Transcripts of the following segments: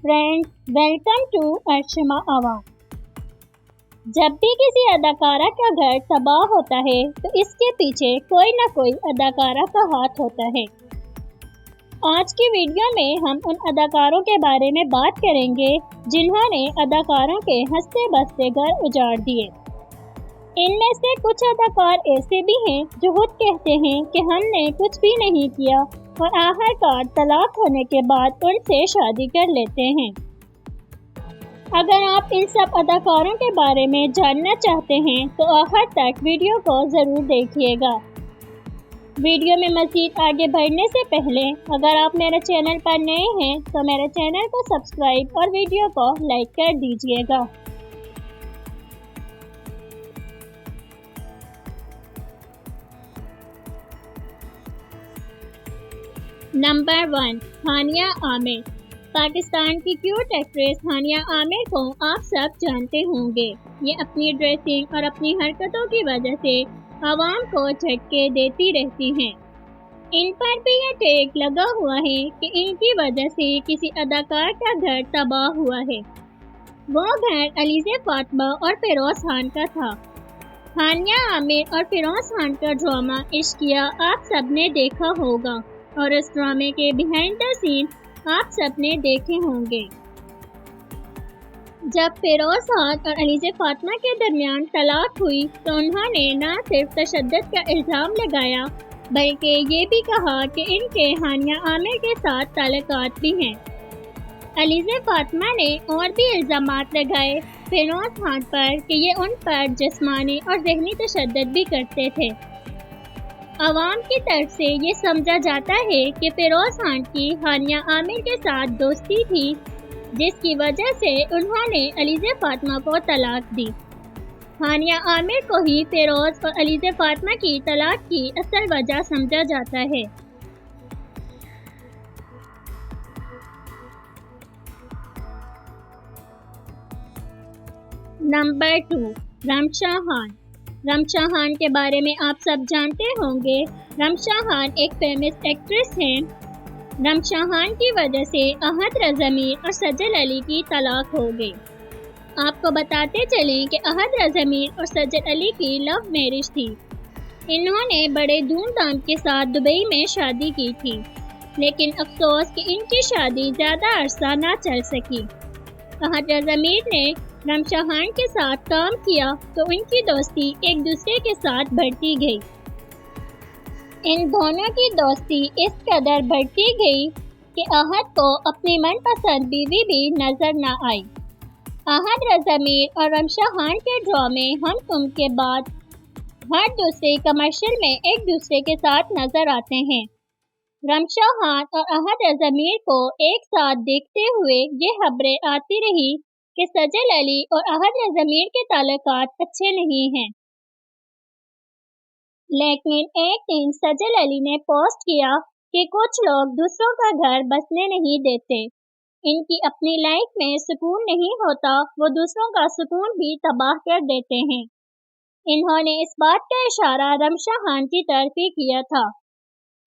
Friends, welcome to ارشما عوام۔ جب بھی کسی اداکارہ کا گھر تباہ ہوتا ہے تو اس کے پیچھے کوئی نہ کوئی اداکارہ کا ہاتھ ہوتا ہے۔ آج کی ویڈیو میں ہم ان اداکاروں کے بارے میں بات کریں گے جنہوں نے اداکاروں کے ہنستے بستے گھر اجاڑ دیے۔ ان میں سے کچھ اداکار ایسے بھی ہیں جو خود کہتے ہیں کہ ہم نے کچھ بھی نہیں کیا اور آخرکار طلاق ہونے کے بعد ان سے شادی کر لیتے ہیں۔ اگر آپ ان سب اداکاروں کے بارے میں جاننا چاہتے ہیں تو آخر تک ویڈیو کو ضرور دیکھیے گا۔ ویڈیو میں مزید آگے بڑھنے سے پہلے اگر آپ میرے چینل پر نئے ہیں تو میرے چینل کو سبسکرائب اور ویڈیو کو لائک کر دیجیے گا۔ نمبر 1، ہانیہ عامر۔ پاکستان کی کیوٹ ایکٹریس ہانیہ عامر کو آپ سب جانتے ہوں گے۔ یہ اپنی ڈریسنگ اور اپنی حرکتوں کی وجہ سے عوام کو جھٹکے دیتی رہتی ہیں۔ ان پر بھی یہ ٹیگ لگا ہوا ہے کہ ان کی وجہ سے کسی اداکار کا گھر تباہ ہوا ہے۔ وہ گھر علیزہ فاطمہ اور فیروز خان کا تھا۔ ہانیہ عامر اور فیروز خان کا ڈرامہ عشقیہ آپ سب نے دیکھا ہوگا اور اس ڈرامے کے بیہائنڈ دا سین آپ سب نے دیکھے ہوں گے۔ جب فیروز خان اور علیزہ فاطمہ کے درمیان طلاق ہوئی تو انہوں نے نہ صرف تشدد کا الزام لگایا بلکہ یہ بھی کہا کہ ان کے ہانیہ عامر کے ساتھ تعلقات بھی ہیں۔ علیزہ فاطمہ نے اور بھی الزامات لگائے فیروز خان پر کہ یہ ان پر جسمانی اور ذہنی تشدد بھی کرتے تھے۔ عوام کی طرف سے یہ سمجھا جاتا ہے کہ فیروز خان کی ہانیہ عامر کے ساتھ دوستی تھی جس کی وجہ سے انہوں نے علیزہ فاطمہ کو طلاق دی۔ ہانیہ عامر کو ہی فیروز اور علیزہ فاطمہ کی طلاق کی اصل وجہ سمجھا جاتا ہے۔ نمبر 2، رمشا خان۔ رمشا خان کے بارے میں آپ سب جانتے ہوں گے۔ رمشا خان ایک فیمس ایکٹریس ہیں۔ رمشا خان کی وجہ سے احد رضا میر اور سجل علی کی طلاق ہو گئی۔ آپ کو بتاتے چلیں کہ احد رضا میر اور سجل علی کی لو میرج تھی۔ انہوں نے بڑے دھوم دھام کے ساتھ دبئی میں شادی کی تھی، لیکن افسوس کہ ان کی شادی زیادہ عرصہ نہ چل سکی۔ احد رضا میر نے رمشا خان کے ساتھ کام کیا تو ان کی دوستی ایک دوسرے کے ساتھ بڑھتی گئی۔ ان دونوں کی دوستی اس قدر بڑھتی گئی کہ احد کو اپنی من پسند بیوی بھی نظر نہ آئی۔ احد رضا میر اور رمشا خان کے ڈرامے ہم تم کے بعد ہر دوسرے کمرشل میں ایک دوسرے کے ساتھ نظر آتے ہیں۔ رمشا خان اور احد رضا میر کو ایک ساتھ دیکھتے ہوئے یہ خبریں آتی رہی کہ سجل علی اور احد رضا میر کے تعلقات اچھے نہیں ہیں۔ لیکن ایک دن سجل علی نے پوسٹ کیا کہ کچھ لوگ دوسروں کا گھر بسنے نہیں دیتے، ان کی اپنی لائف میں سکون نہیں ہوتا، وہ دوسروں کا سکون بھی تباہ کر دیتے ہیں۔ انہوں نے اس بات کا اشارہ رمشا خان کی طرف ہی کیا تھا۔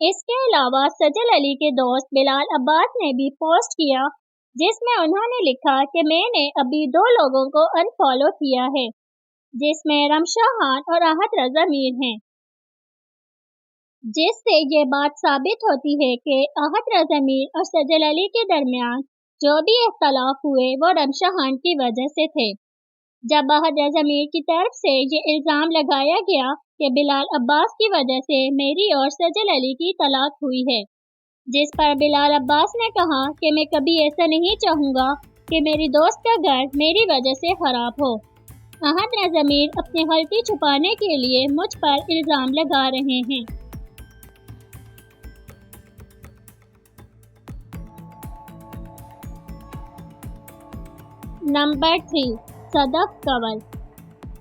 اس کے علاوہ سجل علی کے دوست بلال عباس نے بھی پوسٹ کیا جس میں انہوں نے لکھا کہ میں نے ابھی 2 لوگوں کو انفالو کیا ہے جس میں رمشا خان اور احد رضا میر ہیں، جس سے یہ بات ثابت ہوتی ہے کہ احد رضا میر اور سجل علی کے درمیان جو بھی اختلاف ہوئے وہ رمشا خان کی وجہ سے تھے۔ جب احد رضا میر کی طرف سے یہ الزام لگایا گیا کہ بلال عباس کی وجہ سے میری اور سجل علی کی طلاق ہوئی ہے، جس پر بلال عباس نے کہا کہ میں کبھی ایسا نہیں چاہوں گا کہ میری دوست کا گھر میری وجہ سے خراب ہو۔ احد رضا میر اپنی غلطی چھپانے کے لیے مجھ پر الزام لگا رہے ہیں۔ نمبر 3، صدف کنول۔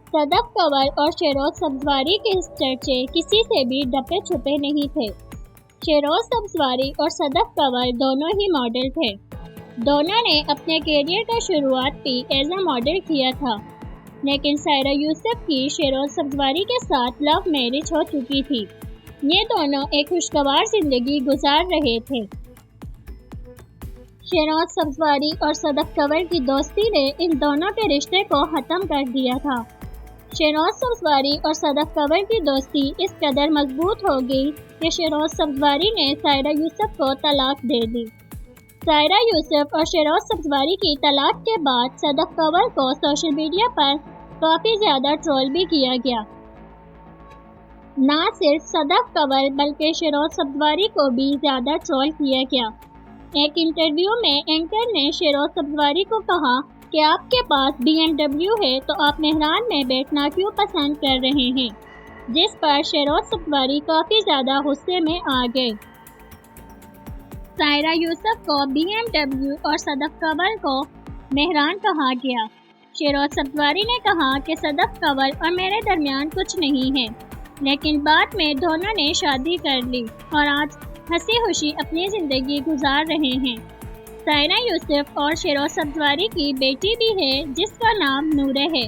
صدف کنول اور شیروز سبزواری کے چرچے کسی سے بھی ڈپے چھپے نہیں تھے۔ شیروز سبزواری اور صدف کنول دونوں ہی ماڈل تھے۔ دونوں نے اپنے کیریئر کا شروعات بھی ایز اے ماڈل کیا تھا، لیکن سائرہ یوسف کی شیروز سبزواری کے ساتھ لو میرج ہو چکی تھی۔ یہ دونوں ایک خوشگوار زندگی گزار رہے تھے۔ شیروز سبزواری اور صدف کنور کی دوستی نے ان دونوں کے رشتے کو ختم کر دیا تھا۔ شیروز سبزواری اور صدف کنور کی دوستی اس قدر مضبوط ہو گئی کہ شیروز سبزواری نے سائرہ یوسف کو طلاق دے دی۔ سائرہ یوسف اور شیروز سبزواری کی طلاق کے بعد صدف کنور کو سوشل میڈیا پر کافی زیادہ ٹرول بھی کیا گیا۔ نہ صرف صدف کنور بلکہ شیروز سبزواری کو بھی زیادہ ٹرول کیا گیا۔ ایک انٹرویو میں اینکر نے شیروز سبزواری کو کہا کہ آپ کے پاس BMW ہے تو آپ مہران میں بیٹھنا کیوں پسند کر رہے ہیں، جس پر شیروز سبزواری کافی زیادہ غصے میں آ گئے۔ سائرہ یوسف کو BMW اور صدف کنور کو مہران کہا گیا۔ شیروز سبزواری نے کہا کہ صدف کنور اور میرے درمیان کچھ نہیں ہے، لیکن بعد میں دونوں نے شادی کر لی اور آج ہنسی خوشی اپنی زندگی گزار رہے ہیں۔ سائرہ یوسف اور شیروز سبزواری کی بیٹی بھی ہے جس کا نام نورہ ہے۔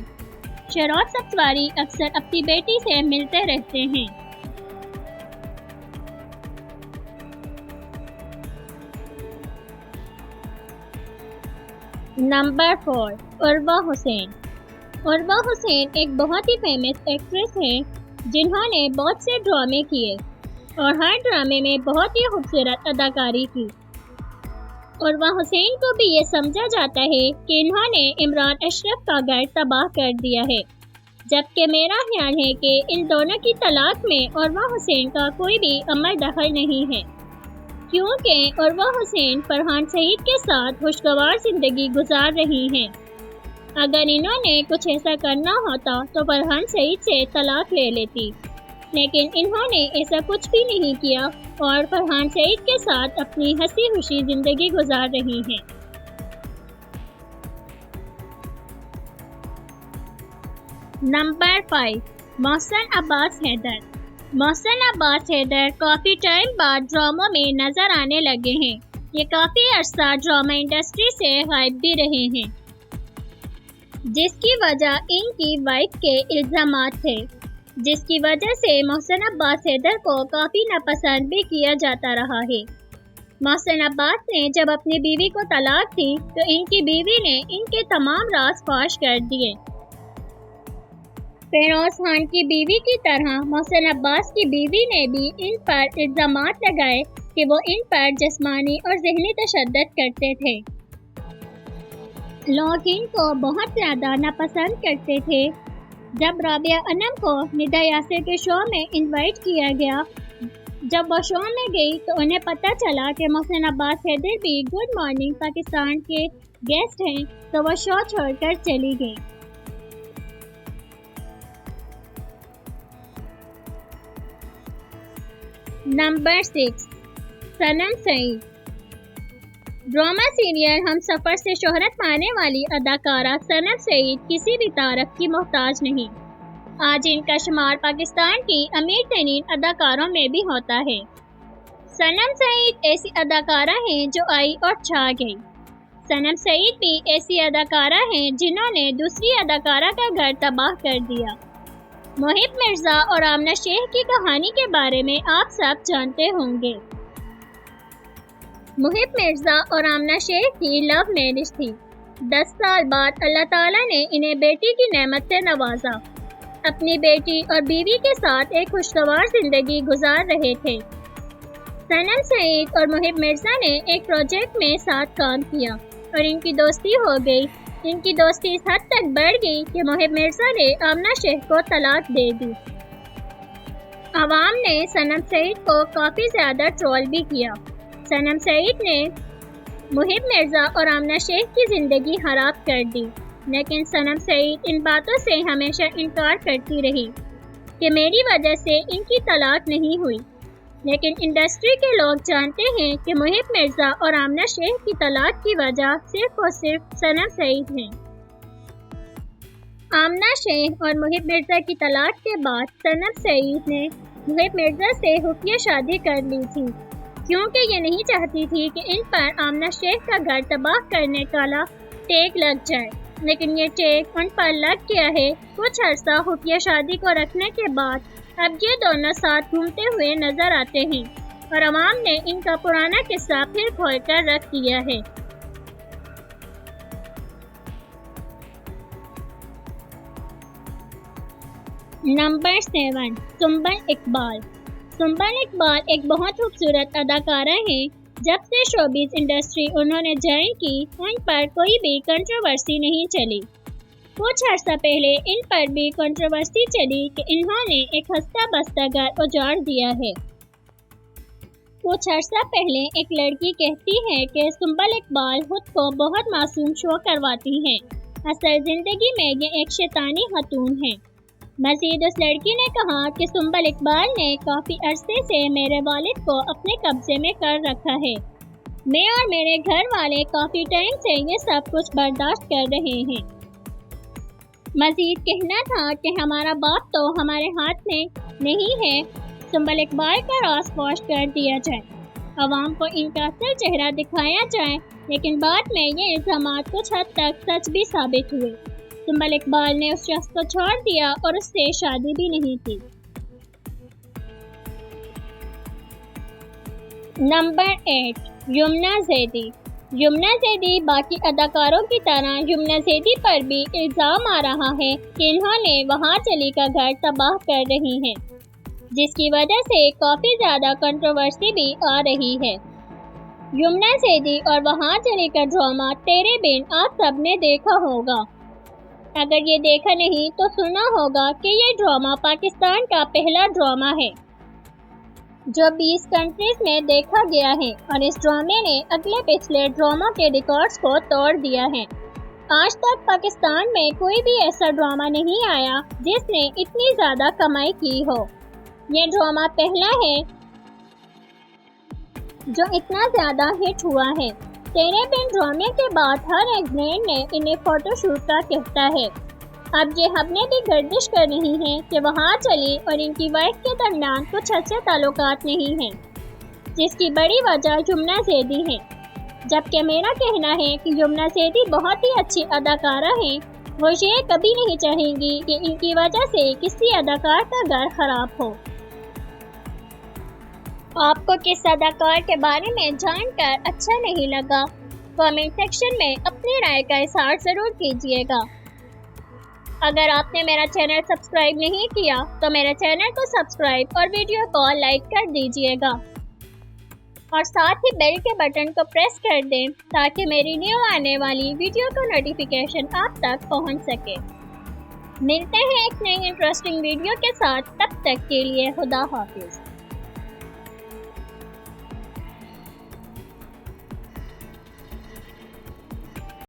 شیروز سبزواری اکثر اپنی بیٹی سے ملتے رہتے ہیں۔ نمبر 4، عروہ حسین۔ عروہ حسین ایک بہت ہی فیمس ایکٹریس ہیں جنہوں نے بہت سے ڈرامے کیے اور ہر ڈرامے میں بہت ہی خوبصورت اداکاری کی۔ عروہ حسین کو بھی یہ سمجھا جاتا ہے کہ انہوں نے عمران اشرف کا گھر تباہ کر دیا ہے، جبکہ میرا خیال ہے کہ ان دونوں کی طلاق میں عروہ حسین کا کوئی بھی عمل دخل نہیں ہے، کیونکہ عروہ حسین فرحان سعید کے ساتھ خوشگوار زندگی گزار رہی ہیں۔ اگر انہوں نے کچھ ایسا کرنا ہوتا تو فرحان سعید سے طلاق لے لیتی، لیکن انہوں نے ایسا کچھ بھی نہیں کیا اور فرحان سعید کے ساتھ اپنی ہنسی خوشی زندگی گزار رہی ہیں۔ نمبر 5، محسن عباس حیدر۔ محسن عباس حیدر کافی ٹائم بعد ڈراموں میں نظر آنے لگے ہیں۔ یہ کافی عرصہ ڈرامہ انڈسٹری سے غائب بھی رہے ہیں، جس کی وجہ ان کی وائف کے الزامات تھے، جس کی وجہ سے محسن عباس حیدر کو کافی ناپسند بھی کیا جاتا رہا ہے۔ محسن عباس نے جب اپنی بیوی کو طلاق دی تو ان کی بیوی نے ان کے تمام راز فاش کر دیے۔ فیروز خان کی بیوی کی طرح محسن عباس کی بیوی نے بھی ان پر الزامات لگائے کہ وہ ان پر جسمانی اور ذہنی تشدد کرتے تھے۔ لوگ ان کو بہت زیادہ ناپسند کرتے تھے۔ جب رابعہ انم کو ندا یاسر کے شو میں انوائٹ کیا گیا، جب وہ شو میں گئی تو انہیں پتہ چلا کہ محسن عباس حیدر بھی گڈ مارننگ پاکستان کے گیسٹ ہیں تو وہ شو چھوڑ کر چلی گئی۔ نمبر 6، صنم سعید۔ ڈرامہ سیریل ہم سفر سے شہرت پانے والی اداکارہ صنم سعید کسی بھی تعارف کی محتاج نہیں۔ آج ان کا شمار پاکستان کی امیر ترین اداکاروں میں بھی ہوتا ہے۔ صنم سعید ایسی اداکارہ ہیں جو آئی اور چھا گئی۔ صنم سعید بھی ایسی اداکارہ ہیں جنہوں نے دوسری اداکارہ کا گھر تباہ کر دیا۔ محب مرزا اور آمنہ شیخ کی کہانی کے بارے میں آپ سب جانتے ہوں گے۔ محب مرزا اور آمنہ شیخ کی لو میرج تھی۔ 10 سال بعد اللہ تعالیٰ نے انہیں بیٹی کی نعمت سے نوازا۔ اپنی بیٹی اور بیوی کے ساتھ ایک خوشگوار زندگی گزار رہے تھے۔ صنم سعید اور محب مرزا نے ایک پروجیکٹ میں ساتھ کام کیا اور ان کی دوستی ہو گئی۔ ان کی دوستی اس حد تک بڑھ گئی کہ محب مرزا نے آمنہ شیخ کو طلاق دے دی۔ عوام نے صنم سعید کو کافی زیادہ ٹرول بھی کیا۔ صنم سعید نے محب مرزا اور آمنہ شیخ کی زندگی خراب کر دی، لیکن صنم سعید ان باتوں سے ہمیشہ انکار کرتی رہی کہ میری وجہ سے ان کی طلاق نہیں ہوئی، لیکن انڈسٹری کے لوگ جانتے ہیں کہ محب مرزا اور آمنہ شیخ کی طلاق کی وجہ صرف اور صرف صنم سعید ہیں۔ آمنہ شیخ اور محب مرزا کی طلاق کے بعد صنم سعید نے محب مرزا سے خفیہ شادی کر لی تھی، کیونکہ یہ نہیں چاہتی تھی کہ ان پر آمنہ شیخ کا گھر تباہ کرنے کا ٹیک لگ جائے، لیکن یہ ٹیک ان پر لگ گیا ہے۔ کچھ عرصہ خفیہ شادی کو رکھنے کے بعد اب یہ دونوں ساتھ گھومتے ہوئے نظر آتے ہیں اور عوام نے ان کا پرانا قصہ پھر کھول کر رکھ دیا ہے۔ نمبر 7 سنبل اقبال۔ سنبل اقبال ایک بہت خوبصورت اداکارہ ہیں۔ جب سے شوبز انڈسٹری انہوں نے جوائن کی، ان پر کوئی بھی کنٹروورسی نہیں چلی۔ کچھ عرصہ پہلے ان پر بھی کنٹروورسی چلی کہ انہوں نے ایک ہستہ بستہ گھر اجاڑ دیا ہے۔ کچھ عرصہ پہلے ایک لڑکی کہتی ہے کہ سنبل اقبال خود کو بہت معصوم شو کرواتی ہیں، اصل زندگی میں یہ ایک شیطانی خاتون ہیں۔ مزید اس لڑکی نے کہا کہ سنبل اقبال نے کافی عرصے سے میرے والد کو اپنے قبضے میں کر رکھا ہے۔ میں اور میرے گھر والے کافی ٹائم سے یہ سب کچھ برداشت کر رہے ہیں۔ مزید کہنا تھا کہ ہمارا باپ تو ہمارے ہاتھ میں نہیں ہے۔ سنبل اقبال کا راز فاش کر دیا جائے، عوام کو ان کا اصل چہرہ دکھایا جائے، لیکن بعد میں یہ الزامات کچھ حد تک سچ بھی ثابت ہوئے۔ سنبل اقبال نے اس شخص کو چھوڑ دیا اور اس سے شادی بھی نہیں کی۔ نمبر 8 یمنا زیدی۔ یمنا زیدی باقی اداکاروں کی طرح یمنا زیدی پر بھی الزام آ رہا ہے کہ انہوں نے وہاج علی کا گھر تباہ کر رہی ہیں، جس کی وجہ سے کافی زیادہ کنٹروورسی بھی آ رہی ہے۔ یمنا زیدی اور وہاج علی کا ڈرامہ تیرے بن آپ سب نے دیکھا ہوگا۔ اگر یہ دیکھا نہیں تو سنا ہوگا کہ یہ ڈرامہ پاکستان کا پہلا ڈرامہ ہے جو 20 کنٹریز میں دیکھا گیا ہے، اور اس ڈرامے نے اگلے پچھلے ڈراموں کے ریکارڈز کو توڑ دیا ہے۔ آج تک پاکستان میں کوئی بھی ایسا ڈرامہ نہیں آیا جس نے اتنی زیادہ کمائی کی ہو۔ یہ ڈرامہ پہلا ہے جو اتنا زیادہ ہٹ ہوا ہے۔ تیرے بن ڈرامے کے بعد ہر ایک برانڈ نے انہیں فوٹو شوٹ کا کہتا ہے۔ اب یہ ہم نے بھی گردش کر رہی ہیں کہ وہاج علی اور ان کی وائف کے درمیان کچھ اچھے تعلقات نہیں ہیں، جس کی بڑی وجہ یمنا زیدی ہے، جبکہ میرا کہنا ہے کہ یمنا زیدی بہت ہی اچھی اداکارہ ہیں۔ وہ یہ کبھی نہیں چاہیں گی کہ ان کی وجہ سے کسی اداکار کا گھر خراب ہو۔ آپ کو کس اداکار کے بارے میں جان کر اچھا نہیں لگا؟ کامنٹ سیکشن میں اپنی رائے کا اظہار ضرور کیجیے گا۔ اگر آپ نے میرا چینل سبسکرائب نہیں کیا تو میرے چینل کو سبسکرائب اور ویڈیو کو لائک کر دیجیے گا، اور ساتھ ہی بیل کے بٹن کو پریس کر دیں تاکہ میری نیو آنے والی ویڈیو کا نوٹیفیکیشن آپ تک پہنچ سکے۔ ملتے ہیں ایک نئی انٹرسٹنگ ویڈیو کے ساتھ، تب تک کے لیے خدا حافظ۔